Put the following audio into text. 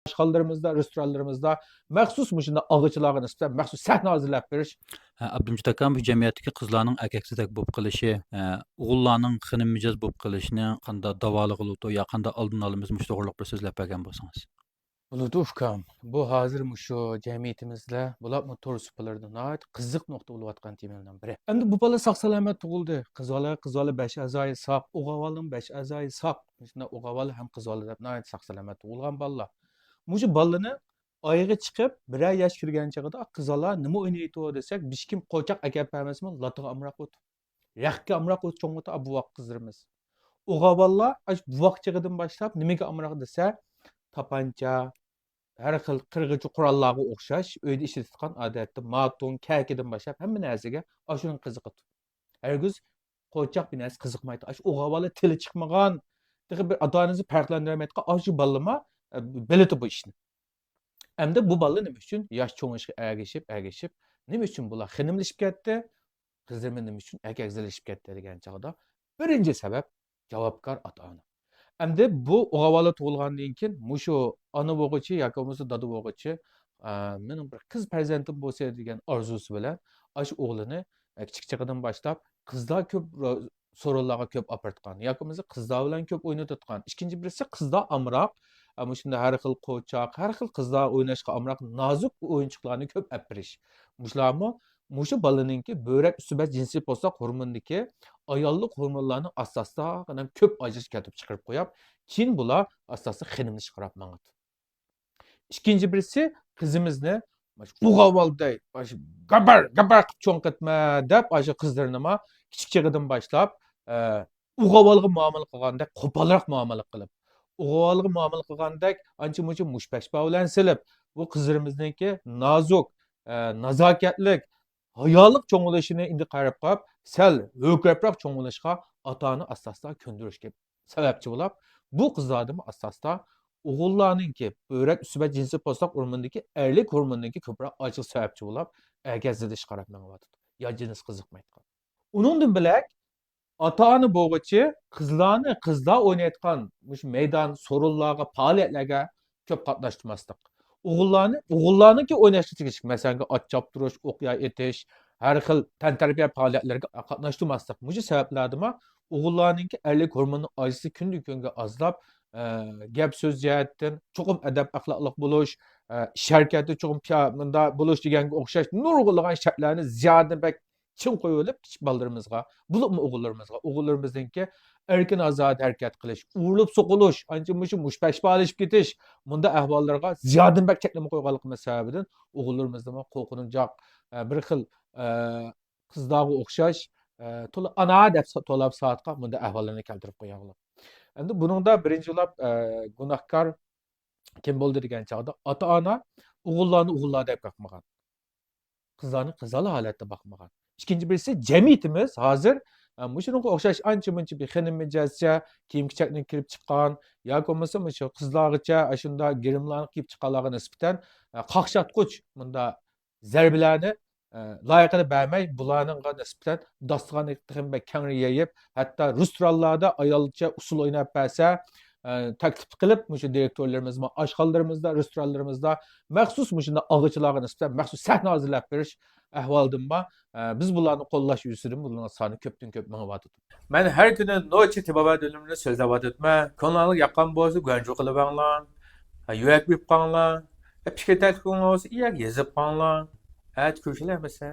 aşxanalarımızda, restoranlarımızda məxsus muşunda ağıçılarga nisbətən məxsus səhnə hazırlap beriş. Abdumjid akam bu jamiyatdagi qizlarning erkaksidek bo'lib qilishi, o'g'illarning xinim mijoz bo'lib qilishini qanday davolag'ılıdı ya qanday oldini olamiz mush to'g'riliq bir so'zlab bergan bo'lsangiz. Bulut ufkam. Bu hazır muşu cemiyetimizde bulap motor süpürlerden ait kızık nokta oluvatkan temelden biri. Endi bu bala sağ salamet tuguldu. Kızvalı 5 azayı sağ, oğavalın 5 azayı sağ. Mesela oğavalı hem kızvalı da ait sağ salamet tugulgan balla. Muşu ballını ayıga çıkıp birer yaş kirgen çağda kızala nima oynaydı o desek bişkim koçak akap vermesmi latığı amrak ot. Yakki amrak ot çoğunluğu bu vak kızdırmız. Oğavalla bu vak çağıdan başlap nimege amrak dese tapanca, her xil qirg'ichi qurollarga o'xshash uyda ishlatgan odatda maton, kakidan boshlab hamma narsaga ashuni qiziqadi. Hargiz qo'choq binasi qiziqmaydi. Ash o'g'avali tili chiqmagan, bir ota-onasi farqlantirmaydigan ashu ballama biladi bu ishni. Hamda bu balla nima uchun yosh cho'ngishga ergashib, nima uchun bular xinimlashib ketdi? Qizlarmi nima uchun erkakzalashib ketdi degan chog'da birinchi sabab javobgar ota-ona. Endi bu o'g'avali tug'ilgandan keyin mushu ona bo'g'ichi yoki bo'lmasa dada bo'g'ichi mening bir qiz farzandim bo'lsa degan orzusi bilan shu o'g'lini kichik chig'idan boshlab qizlar ko'p so'rovlarga ko'p opirtgan yoki bo'lmasa qizlar bilan ko'p o'ynatgan. Ikkinchi birisi qizlar amroq shunda har xil qo'choq, har xil qizlar o'ynashga amroq nozik o'yinchoqlarni ko'p opirish. Mushlarmi mushu bolaninki böğrek üstübe cinsi posta hormondaki ayollik hormonlarını asasda köp acısı ketip çıkarıp koyup keyin bular asasda xinimni çıkarıp mağat. İkinci birisi kızımızını uğavalday gabar çoğun etme dep aşı kızlarına küçük çağıdan başlap uğavalığı muamele kılganda kopalarak muamele kılıp uğavalığı muamele kılganda anca mucu muşpeşba ulan silip bu kızlarımızdaki nazuk nazaketlik hayalık çoğuluşunu indi qarab qap, sel hökrəpraq çoğuluşqa atanı asasda köndürüşke sebepçi bulab, bu qızlarımı asasda oğullarınki börək üstübə cinsi postaq hormonundaki erlik hormonundaki köprək acı sebepçi bulab, ergəzlidiş qarab məngavadı. Ya cins qızıqmaydı. Onundan bilək, ata-ana boğucu qızlar oynayatqan meydan sorunlarga, fəaliyyətlərə köp qatnaşdırmasdıq. Oğullarınki oynashga tegishli. Masalan, ot choptirish, o'qya etish, har xil tantarbiya faoliyatlarga qatnashtirmaslik. Mushu sabablardan o'g'illarninki erlik hormoni ojizi kundan-kunga ozlab, gap so'z jihatdan cho'qim adab axloqliq bo'lish, ish harakati cho'qim bunda bo'lish deganga o'xshash nurg'unlagan shartlarni ziyoda bak chin qo'yib olib kichik bolalarimizga, bulibmi o'g'illarimizniki erkin azad harakat qilish, urilib so'qilish, ancha mushpashbalashib ketish, bunda ahvollarga ziyodan bak cheklama qo'yganligimiz sababidan o'g'illarimizni qo'rqinchoq bir xil qizlarga o'xshash to'la ana deb to'lab soatga bunda ahvollarni keltirib qo'yganlar. Endi buningda birinchi bo'lib gunohkor kim bo'ldi degan chog'da ota-ona o'g'illarni o'g'illar deb boqmagan. Qizlarni qizlar holatda boqmagan. İkinci birisi cemiyetimiz hazır şununla o'xshash ancha-muncha bir xinim mijozcha kiyim-kechakni kirib chiqqan yoki bo'lmasa shu qizlargacha shunda girimlarni kiyib chiqqanlarga nisbatan qaqshatquch bunda zarbalarni loyiqini bermay bularning nisbatan dasturxonni keng yayib hatto restoranlarda ayolcha usul o'ynab bersa taklif qilib shu direktorlarimiz oshxonalarımızda, restoranlarimizda maxsus shunda og'ichilarga nisbatan maxsus sahna hazırlab berish ahvolida biz bularni qo'llash yuzasidan bularning soni ko'pdan ko'p ming'ayotir. Men har kuni nochi tibobat o'limini so'zlayotibman. Kanalga yoqqan bo'lsa, g'anjo qilib qolinglar. Yurak bip qolinglar. Fikr taklif qilinglar, yozib qolinglar. Ko'rishlarmisa.